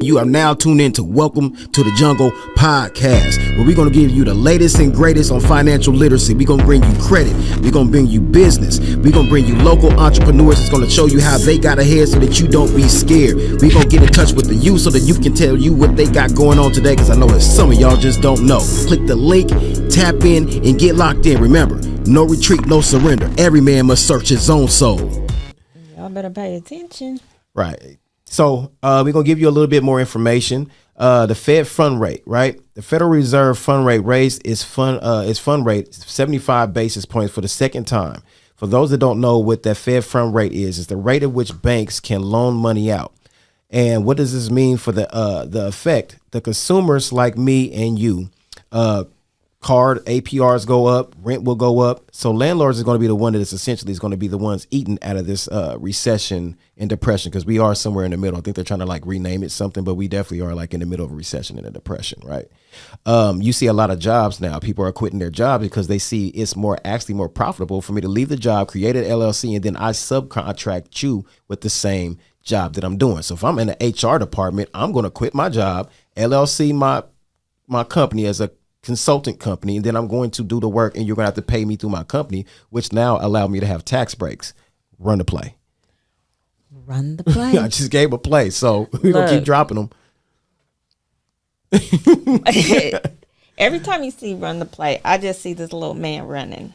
You are now tuned in to Welcome to the Jungle podcast, where we're going to give you the latest and greatest on financial literacy. We're going to bring you credit. We're going to bring you business. We're going to bring you local entrepreneurs. It's going to show you how they got ahead so that you don't be scared. We're going to get in touch with the youth so that you can tell you what they got going on today, because I know that some of y'all just don't know. Click the link, tap in, and get locked in. Remember, no retreat, no surrender. Every man must search his own soul. Y'all better pay attention. Right. So we're going to give you a little bit more information. The Fed fund rate, right? The Federal Reserve fund rate raised its fund rate 75 basis points for the second time. For those that don't know what that Fed fund rate is, it's the rate at which banks can loan money out. And what does this mean for the effect? The consumers like me and you, card APRs go up, rent will go up. So landlords is going to be the one that is essentially is going to be the ones eating out of this recession and depression, because we are somewhere in the middle. I think they're trying to like rename it something, but we definitely are like in the middle of a recession and a depression, right? You see a lot of jobs now. People are quitting their jobs because they see it's actually more profitable for me to leave the job, create an LLC, and then I subcontract you with the same job that I'm doing. So if I'm in the HR department, I'm going to quit my job, LLC my company as a consultant company, and then I'm going to do the work, and you're going to have to pay me through my company, which now allow me to have tax breaks. Run the play. Run the play. I just gave a play, so we're going to keep dropping them. Every time you see run the play, I just see this little man running.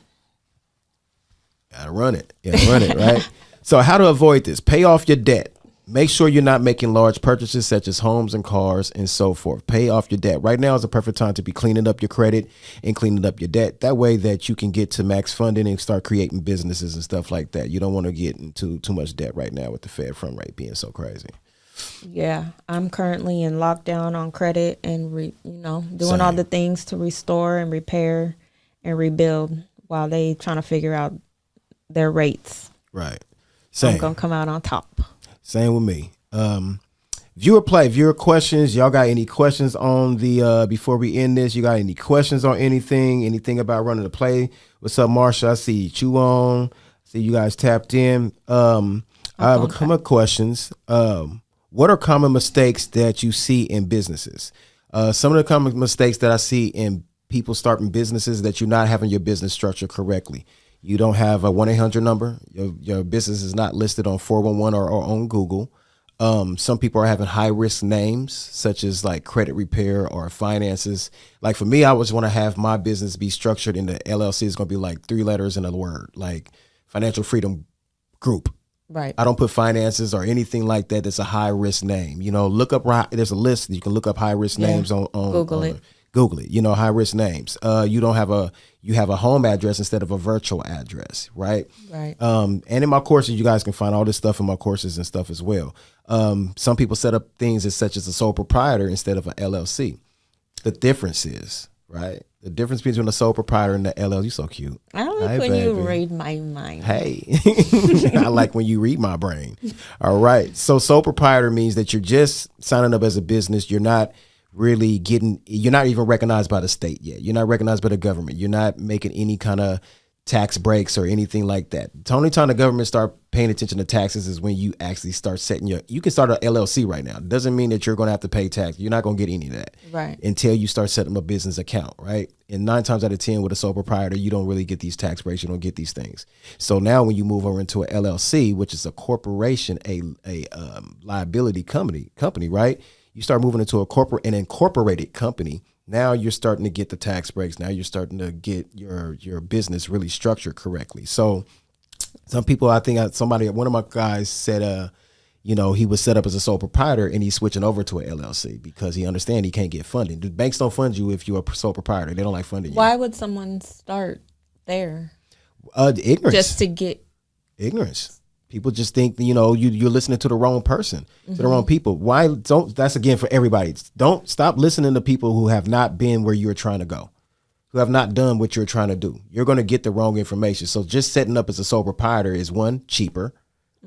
Gotta run it. Yeah, run it, right? So how to avoid this? Pay off your debt. Make sure you're not making large purchases such as homes and cars and so forth. Pay off your debt. Right now is a perfect time to be cleaning up your credit and cleaning up your debt. That way that you can get to max funding and start creating businesses and stuff like that. You don't want to get into too much debt right now with the Fed fund rate being so crazy. Yeah, I'm currently in lockdown on credit and doing Same. all the things to restore and repair and rebuild while they trying to figure out their rates. Right. Same. I'm gonna come out on top. Same with me. Viewer questions. Y'all got any questions on the before we end this? You got any questions on anything about running the play? What's up, Marsha? I see you on. See you guys tapped in. I have a couple of questions. What are common mistakes that you see in businesses? Some of the common mistakes that I see in people starting businesses, that you're not having your business structured correctly. You don't have a 1-800 number. Your business is not listed on 411 or on Google. Some people are having high risk names, such as like credit repair or finances. Like for me, I always want to have my business be structured in the LLC. It's going to be like 3 letters in a word, like Financial Freedom Group. Right. I don't put finances or anything like that. That's a high risk name. Look up. There's a list. You can look up high risk names on Google it. Google it. High risk names. You have a home address instead of a virtual address, right? Right. And in my courses, you guys can find all this stuff in my courses and stuff as well. Some people set up things as such as a sole proprietor instead of an LLC. The difference is, right? The difference between a sole proprietor and the LLC. You're so cute. I like when you read my mind. Hey, I like when you read my brain. All right. So sole proprietor means that you're just signing up as a business. You're not even recognized by the state yet. You're not recognized by the government. You're not making any kind of tax breaks or anything like that. The only time the government start paying attention to taxes is when you actually start you can start an LLC right now. It doesn't mean that you're going to have to pay tax. You're not going to get any of that right until you start setting up a business account, right? And 9 times out of 10 with a sole proprietor, you don't really get these tax breaks. You don't get these things. So now when you move over into an LLC, which is a corporation, a liability company, right? You start moving into an incorporated company. Now you're starting to get the tax breaks. Now you're starting to get your business really structured correctly. So some people, one of my guys said, he was set up as a sole proprietor and he's switching over to an LLC because he understands he can't get funding. The banks don't fund you if you're a sole proprietor. They don't like funding you. Why would someone start there? Ignorance. Just to get ignorance. People just think, you're listening to the wrong person, to the wrong people. That's again for everybody. Don't stop listening to people who have not been where you're trying to go, who have not done what you're trying to do. You're going to get the wrong information. So just setting up as a sole proprietor is cheaper,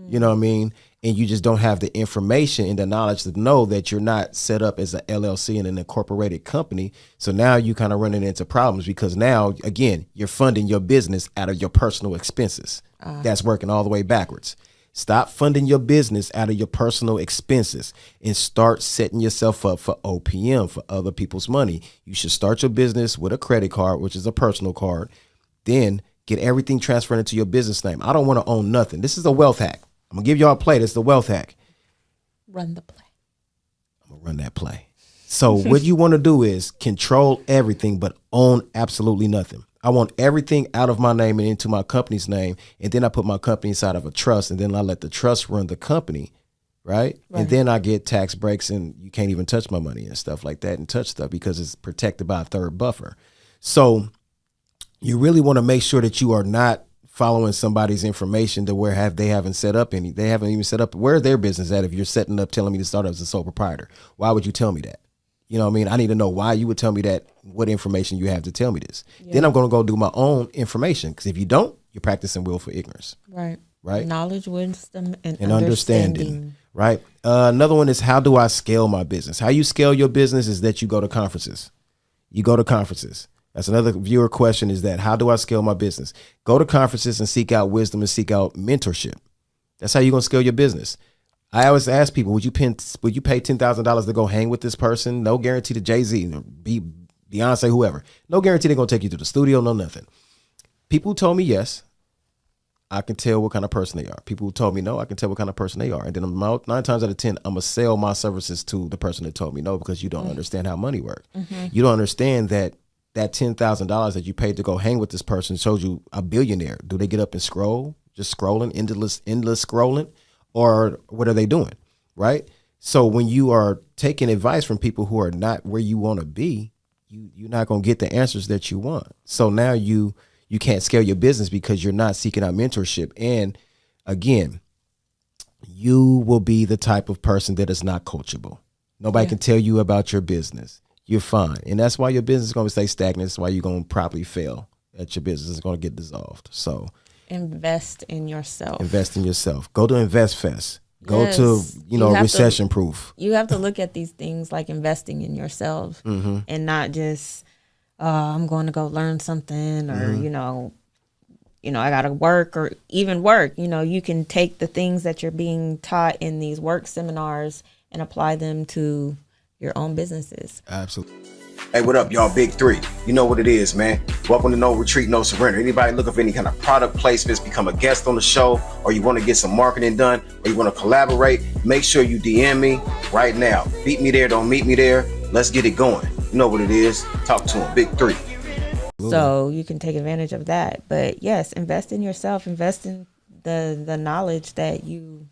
you know what I mean? And you just don't have the information and the knowledge to know that you're not set up as an LLC and an incorporated company. So now you kind of running into problems because now, again, you're funding your business out of your personal expenses. That's working all the way backwards. Stop funding your business out of your personal expenses and start setting yourself up for OPM, for other people's money. You should start your business with a credit card, which is a personal card. Then get everything transferred into your business name. I don't want to own nothing. This is a wealth hack. I'm going to give y'all a play. This is the wealth hack. Run the play. I'm going to run that play. So what you want to do is control everything, but own absolutely nothing. I want everything out of my name and into my company's name. And then I put my company inside of a trust, and then I let the trust run the company. Right. And then I get tax breaks, and you can't even touch my money and stuff like that and touch stuff because it's protected by a third buffer. So you really want to make sure that you are not following somebody's information to where they haven't set up any. They haven't even set up where their business at. If you're setting up telling me to start up as a sole proprietor, why would you tell me that? You know what I mean? I need to know why you would tell me that, what information you have to tell me this. Yeah. Then I'm going to go do my own information. Because if you don't, you're practicing willful ignorance. Right. Right. Knowledge, wisdom, and understanding. Right. Another one is, how do I scale my business? How you scale your business is that you go to conferences. You go to conferences. That's another viewer question, is that how do I scale my business? Go to conferences and seek out wisdom and seek out mentorship. That's how you're going to scale your business. I always ask people, would you pay $10,000 to go hang with this person? No guarantee to Jay-Z, Beyonce, whoever. No guarantee they're going to take you to the studio, no nothing. People who told me yes, I can tell what kind of person they are. People who told me no, I can tell what kind of person they are. And then 9 times out of 10, I'm going to sell my services to the person that told me no, because you don't understand how money works. Mm-hmm. You don't understand that $10,000 that you paid to go hang with this person shows you a billionaire. Do they get up and scroll? Just scrolling, endless scrolling? Or what are they doing? Right? So when you are taking advice from people who are not where you want to be, you're not going to get the answers that you want. So now you can't scale your business because you're not seeking out mentorship. And again, you will be the type of person that is not coachable. Nobody can tell you about your business. You're fine. And that's why your business is going to stay stagnant. That's why you're going to probably fail at your business. It's going to get dissolved. So invest in yourself. Invest in yourself. Go to Invest Fest. Go to, recession proof. You have to look at these things like investing in yourself and not just, I'm going to go learn something or, I got to work or even work. You can take the things that you're being taught in these work seminars and apply them to your own businesses. Absolutely. Hey, what up, y'all? Big Three. You know what it is, man. Welcome to No Retreat, No Surrender. Anybody looking for any kind of product placements, become a guest on the show, or you want to get some marketing done, or you want to collaborate, make sure you DM me right now. Beat me there, don't meet me there. Let's get it going. You know what it is. Talk to them. Big Three. So you can take advantage of that. But yes, invest in yourself. Invest in the knowledge that you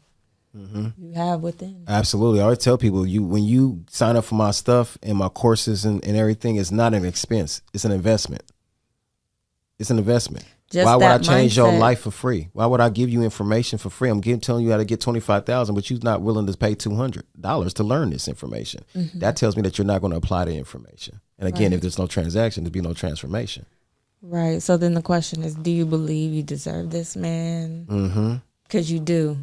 have within. Absolutely. I always tell people, when you sign up for my stuff and my courses and everything, it's not an expense. It's an investment. It's an investment. Why would I change your life for free? Why would I give you information for free? I'm telling you how to get $25,000, but you're not willing to pay $200 to learn this information. Mm-hmm. That tells me that you're not going to apply the information. And again, if there's no transaction, there'll be no transformation. Right. So then the question is, do you believe you deserve this, man? Mm-hmm. Because you do.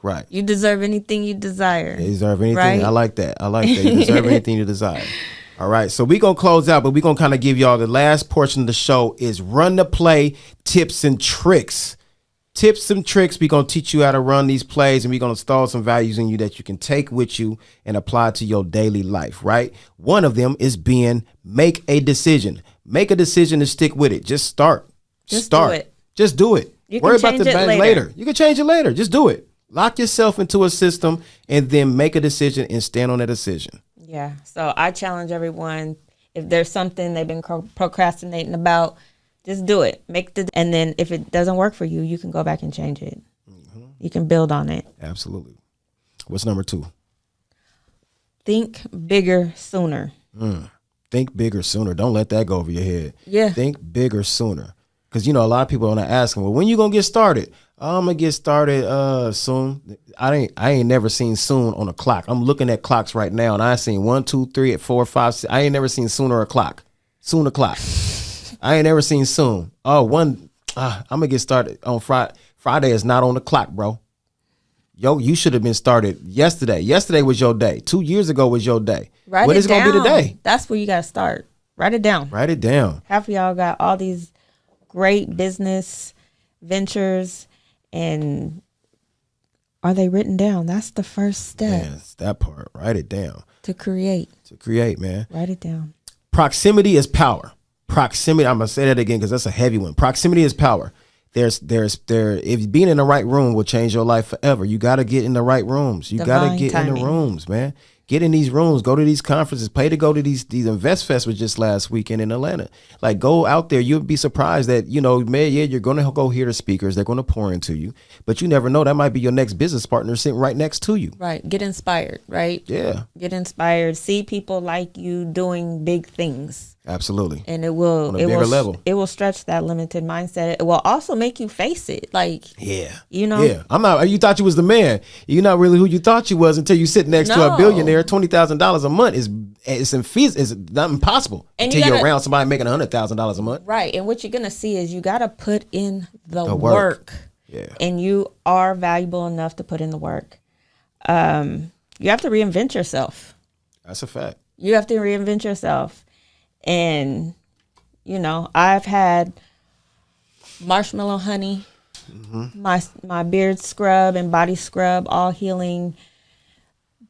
Right. You deserve anything you desire. You deserve anything. Right? I like that. You deserve anything you desire. All right. So we're going to close out, but we're going to kind of give y'all the last portion of the show is run the play tips and tricks. Tips and tricks. We're going to teach you how to run these plays, and we're going to install some values in you that you can take with you and apply to your daily life. Right. One of them is make a decision. Make a decision to stick with it. Just start. Start. Do it. Just do it. Worry about the later. You can change it later. Just do it. Lock yourself into a system and then make a decision and stand on that decision. Yeah. So I challenge everyone, if there's something they've been procrastinating about, just do it. And then if it doesn't work for you, you can go back and change it. Mm-hmm. You can build on it. Absolutely. What's number 2? Think bigger sooner. Think bigger sooner. Don't let that go over your head. Yeah. Think bigger sooner. Because, a lot of people want to ask them, well, when you going to get started? I'm going to get started soon. I ain't never seen soon on a clock. I'm looking at clocks right now, and I seen 1, 2, 3, 4, 5, 6. I ain't never seen sooner a clock. Soon o'clock. I ain't never seen soon. I'm going to get started on Friday. Friday is not on the clock, bro. Yo, you should have been started yesterday. Yesterday was your day. 2 years ago was your day. What is going to be today? That's where you got to start. Write it down. Write it down. Half of y'all got all these great business ventures and Are they written down? That's the first step. Man, it's that part. Write it down. To create, man. Write it down. Proximity is power. Proximity. I'm gonna say that again because that's a heavy one. Proximity is power. If being in the right room will change your life forever. You got to get in the right rooms. You got to get in the rooms, man. Get in these rooms. Go to these conferences. Pay to go to these Invest Fest was just last weekend in Atlanta. Like, go out there. You'll be surprised that, man, yeah, you're going to go hear the speakers. They're going to pour into you. But you never know. That might be your next business partner sitting right next to you. Right. Get inspired, right? Yeah. Get inspired. See people like you doing big things. Absolutely. And it will on a bigger level. It will stretch that limited mindset. It will also make you face it. Like, yeah. Yeah. I'm not, you thought you was the man. You're not really who you thought you was until you sit next to a billionaire. $20,000 a month is not impossible and until you're around somebody making $100,000 a month. Right. And what you're going to see is you got to put in the work. Yeah. And you are valuable enough to put in the work. You have to reinvent yourself. That's a fact. You have to reinvent yourself. And, I've had marshmallow honey, my beard scrub and body scrub, all healing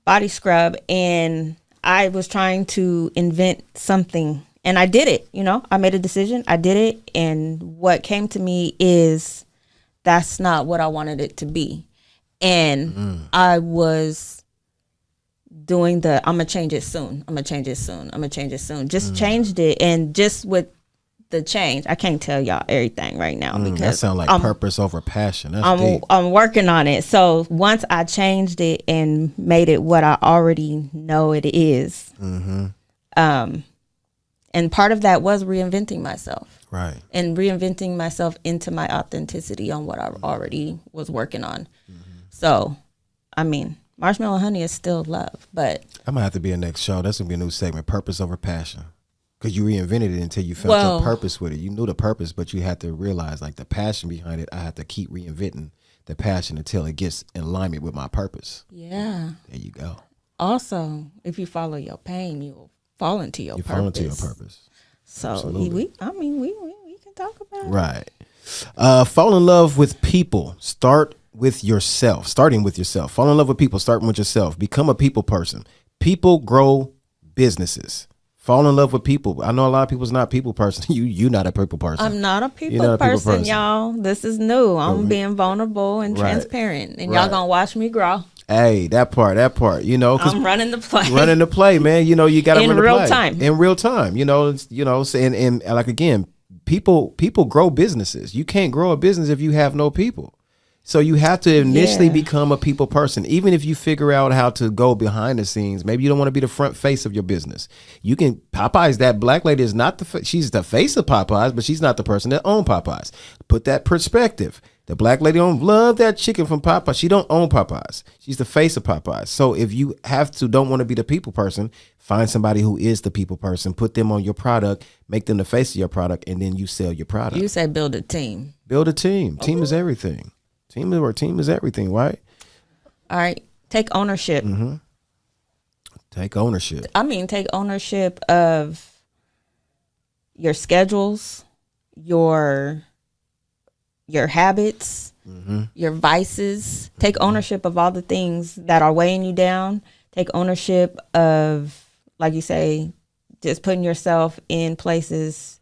body scrub. And I was trying to invent something and I did it. I made a decision. I did it. And what came to me is that's not what I wanted it to be. And I was doing I'm gonna change it soon. Just changed it. And just with the change, I can't tell y'all everything right now because that sounds like purpose over passion. That's deep. I'm working on it. So once I changed it and made it what I already know it is, and part of that was reinventing myself. Right. And reinventing myself into my authenticity on what I already was working on. So, marshmallow honey is still love, but I'm gonna have to be a next show. That's gonna be a new segment, purpose over passion, because you reinvented it until you felt your purpose with it. You knew the purpose, but you had to realize like the passion behind it. I have to keep reinventing the passion until it gets in alignment with my purpose. Yeah, there you go. Also, if you follow your pain, you will fall into your purpose. You fall into your purpose. So we can talk about it. Right. Fall in love with people. Starting with yourself. Fall in love with people, starting with yourself. Become a people person. People grow businesses. Fall in love with people. I know a lot of people's not people person. You not a people person. I'm not a people person, y'all. This is new. I'm being vulnerable and transparent. And y'all gonna watch me grow. Hey, that part, I'm running the play. Running the play, man. You got to run the play. In real time. And like, again, people grow businesses. You can't grow a business if you have no people. So you have to initially become a people person. Even if you figure out how to go behind the scenes, maybe you don't want to be the front face of your business. You can, Popeyes, that black lady is not she's the face of Popeyes, but she's not the person that owns Popeyes. Put that perspective. The black lady don't love that chicken from Popeyes. She don't own Popeyes. She's the face of Popeyes. So if you don't want to be the people person, find somebody who is the people person, put them on your product, make them the face of your product, and then you sell your product. You say build a team. Build a team. Team is everything. Team is everything, right? All right. Take ownership. Take ownership. Take ownership of your schedules, your habits, your vices. Take ownership of all the things that are weighing you down. Take ownership of, like you say, just putting yourself in places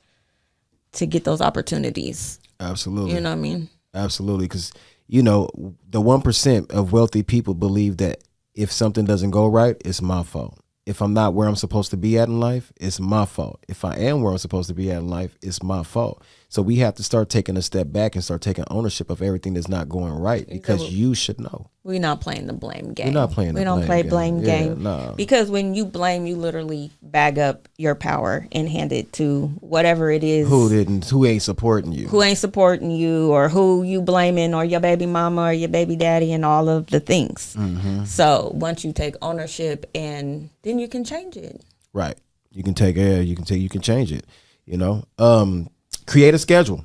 to get those opportunities. Absolutely. You know what I mean? Absolutely. Because, the 1% of wealthy people believe that if something doesn't go right, it's my fault. If I'm not where I'm supposed to be at in life, it's my fault. If I am where I'm supposed to be at in life, it's my fault. So we have to start taking a step back and start taking ownership of everything that's not going right, because you should know. We're not playing the blame game. We're not playing the blame game. We don't play blame game. Yeah, no. Because when you blame, you literally bag up your power and hand it to whatever it is. Who ain't supporting you. Or who you blaming, or your baby mama or your baby daddy, and all of the things. So once you take ownership, and then you can change it. Right. You can change it. Create a schedule.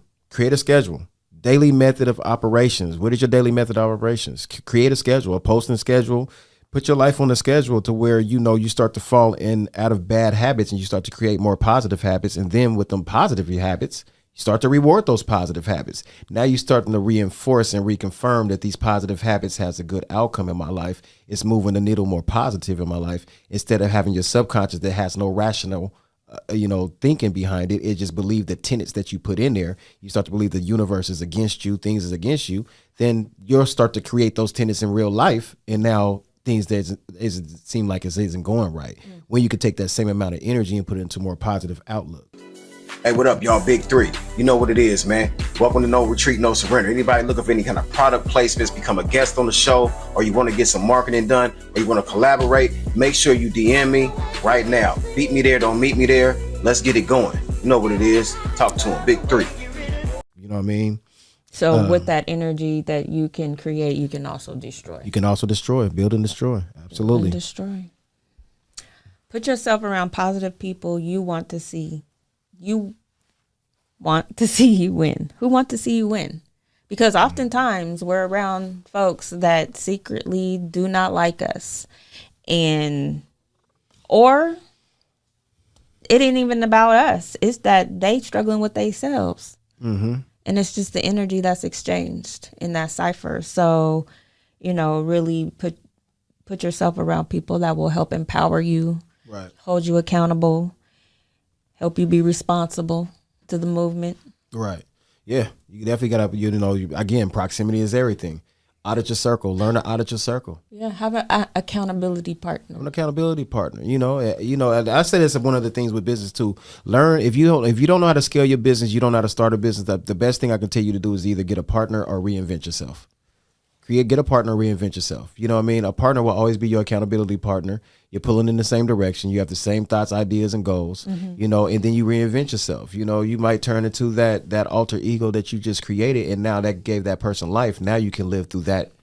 Daily method of operations. What is your daily method of operations? Create a schedule, a posting schedule. Put your life on a schedule to where you start to fall out of bad habits, and you start to create more positive habits. And then with them positive habits, start to reward those positive habits. Now you're starting to reinforce and reconfirm that these positive habits has a good outcome in my life. It's moving the needle more positive in my life, instead of having your subconscious that has no rational thinking behind it. It just believe the tenets that you put in there. You start to believe the universe is against you, things is against you. Then you'll start to create those tenets in real life. And now things that seem like it isn't going right. When you could take that same amount of energy and put it into a more positive outlook. Hey, what up, y'all? Big Three. You know what it is, man. Welcome to No Retreat, No Surrender. Anybody looking for any kind of product placements, become a guest on the show, or you want to get some marketing done, or you want to collaborate, make sure you DM me right now. Beat me there, don't meet me there. Let's get it going. You know what it is. Talk to them. Big Three. You know what I mean? So with that energy that you can create, you can also destroy. You can also destroy, build and destroy. Absolutely. Build and destroy. Put yourself around positive people you want to see. You want to see you win. Who want to see you win? Because oftentimes we're around folks that secretly do not like us, or it ain't even about us. It's that they struggling with themselves, and it's just the energy that's exchanged in that cipher. So, really put yourself around people that will help empower you, right, hold you accountable, help you be responsible to the movement. Right. Yeah. You definitely got to, again, proximity is everything. Audit your circle. Learn to audit your circle. Yeah. Have an accountability partner. Have an accountability partner. I say that's one of the things with business too. Learn, if you don't know how to scale your business, you don't know how to start a business, the best thing I can tell you to do is either get a partner or reinvent yourself. Get a partner, reinvent yourself. You know what I mean? A partner will always be your accountability partner. You're pulling in the same direction. You have the same thoughts, ideas, and goals, and then you reinvent yourself. You might turn into that alter ego that you just created, and now that gave that person life. Now you can live through that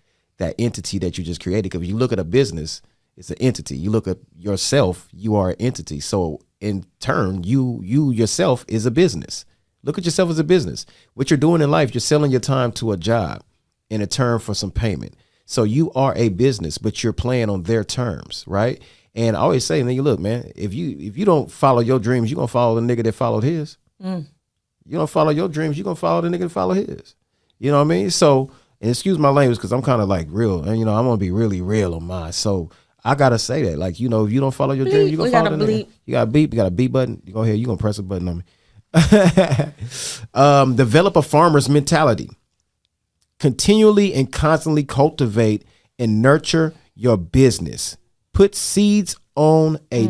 entity that you just created. Because if you look at a business, it's an entity. You look at yourself, you are an entity. So in turn, you yourself is a business. Look at yourself as a business. What you're doing in life, you're selling your time to a job in return for some payment. So you are a business, but you're playing on their terms, right? And I always say, nigga, look, man, if you don't follow your dreams, you're going to follow the nigga that followed his. You don't follow your dreams, you're going to follow the nigga that followed his. You know what I mean? So, and excuse my language, because I'm kind of like real, and I'm going to be really real on mine. So I got to say that, like, if you don't follow your dreams, you're going to follow the nigga. You got a beep, you got a beep button. You go ahead, you're going to press a button on me. Develop a farmer's mentality. Continually and constantly cultivate and nurture your business. Plant seeds on a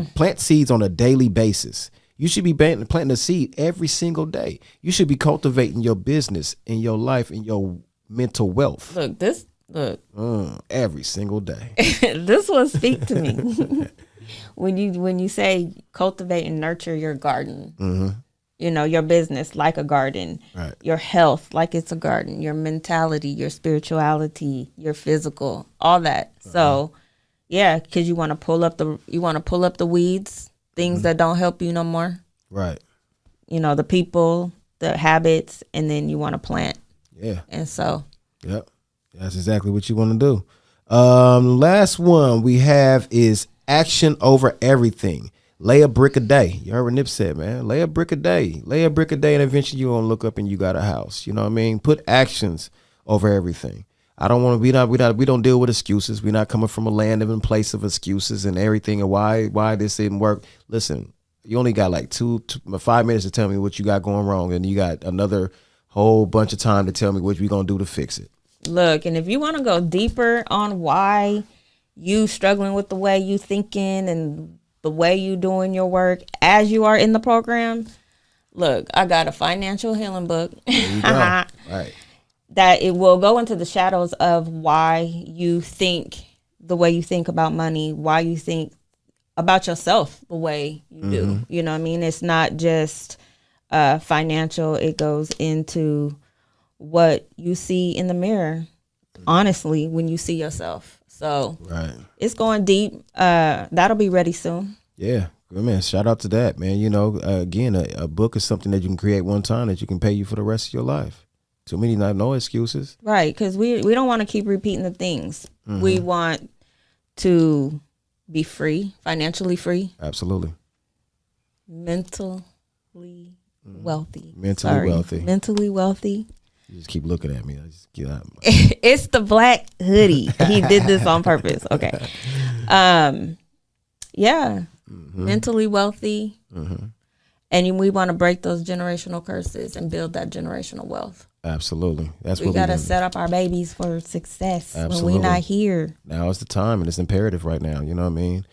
daily basis. You should be planting a seed every single day. You should be cultivating your business and your life and your mental wealth. Look. Every single day. This will speak to me. When you say cultivate and nurture your garden. Your business like a garden, right. Your health like it's a garden, your mentality, your spirituality, your physical, all that. So, yeah, because you want to pull up the weeds, things that don't help you no more. Right. The people, the habits, and then you want to plant. Yeah. And so. Yep. That's exactly what you want to do. Last one we have is action over everything. Lay a brick a day. You heard what Nip said, man. Lay a brick a day. Lay a brick a day, and eventually you're going to look up and you got a house. You know what I mean? Put actions over everything. I don't want to, we don't deal with excuses. We're not coming from a land of in place of excuses and everything and why this didn't work. Listen, you only got like 5 minutes to tell me what you got going wrong, and you got another whole bunch of time to tell me what we're going to do to fix it. Look, and if you want to go deeper on why you struggling with the way you thinking and the way you doing your work as you are in the program, look, I got a financial healing book. There you go. Right. That it will go into the shadows of why you think the way you think about money, why you think about yourself the way you do. You know what I mean? It's not just financial. It goes into what you see in the mirror, honestly, when you see yourself. So right. It's going deep. That'll be ready soon. Yeah. Man, shout out to that, man. Again, a book is something that you can create one time that you can pay you for the rest of your life. Too many, no excuses. Right, because we don't want to keep repeating the things. We want to be free, financially free. Absolutely. Mentally wealthy. Mentally wealthy. Mentally wealthy. You just keep looking at me. I just get out. It's the black hoodie. He did this on purpose. Okay. Yeah. Mentally wealthy. And we want to break those generational curses and build that generational wealth. Absolutely. That's we what got to set up our babies for success. Absolutely. When we're not here. Now is the time, and it's imperative right now. You know what I mean?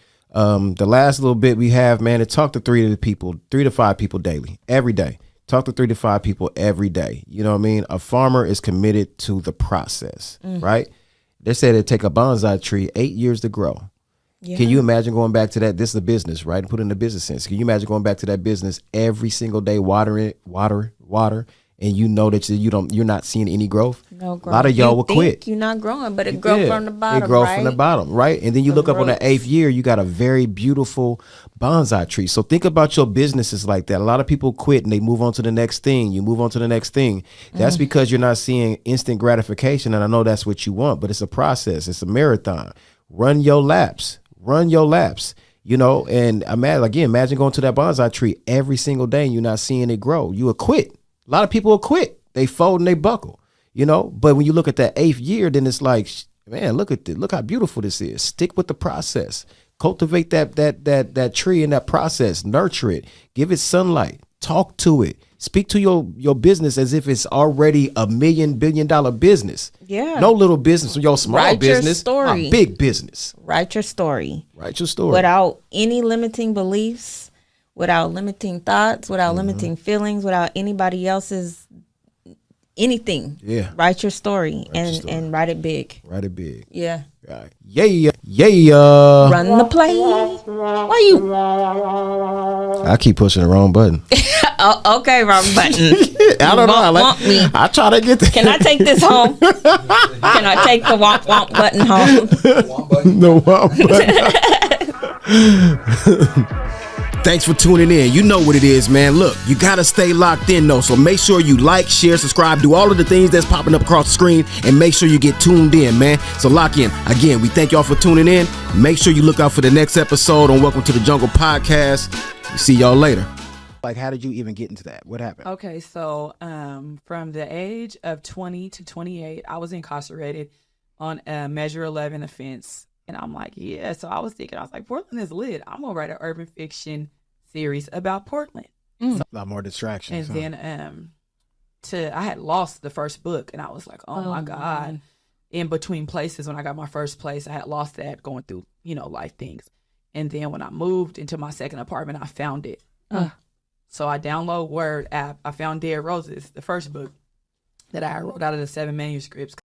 The last little bit we have, man, to talk to 3 to 5 people daily, every day. Talk to 3 to 5 people every day. You know what I mean? A farmer is committed to the process, right? They said it'd take a bonsai tree 8 years to grow. Yeah. Can you imagine going back to that? This is a business, right? And put it in the business sense. Can you imagine going back to that business every single day, watering it, water, and you know that you're not seeing any growth? No growth. A lot of y'all will quit. You're not growing, but it grows from the bottom. It grows from the bottom, right? And then you look up on the 8th year, you got a very beautiful bonsai tree. So think about your businesses like that. A lot of people quit and they move on to the next thing. You move on to the next thing. That's because you're not seeing instant gratification. And I know that's what you want, but it's a process. It's a marathon. Run your laps. You know, and imagine going to that bonsai tree every single day and you're not seeing it grow. You will quit. A lot of people will quit. They fold and they buckle, you know. But when you look at that 8th year, then it's like, man, look how beautiful this is. Stick with the process. Cultivate that tree in that process. Nurture it. Give it sunlight. Talk to it. Speak to your business as if it's already $1 billion business. Yeah. No little business, your small business. Your story. A big business. Write your story. Write your story. Without any limiting beliefs, without limiting thoughts, without limiting feelings, without anybody else's anything. Yeah. Write your story and write it big. Write it big. Yeah. Right. Yeah. Run the play. Why you? I keep pushing the wrong button. Oh, okay, wrong button. I don't know. I try to get. Can I take this home? Can I take the womp button home? The womp button. Thanks for tuning in. You know what it is, man. Look, you got to stay locked in, though. So make sure you like, share, subscribe, do all of the things that's popping up across the screen, and make sure you get tuned in, man. So lock in. Again, we thank y'all for tuning in. Make sure you look out for the next episode on Welcome to the Jungle podcast. See y'all later. Like, how did you even get into that? What happened? Okay, so from the age of 20 to 28, I was incarcerated on a Measure 11 offense. And I'm like, yeah. So I was like, Portland is lit. I'm going to write an urban fiction series about Portland. A lot more distractions. And then I had lost the first book, and I was like, oh my God. Man. In between places, when I got my first place, I had lost that going through, life things. And then when I moved into my second apartment, I found it. So I download Word app. I found Dead Roses, the first book that I wrote out of the 7 manuscripts.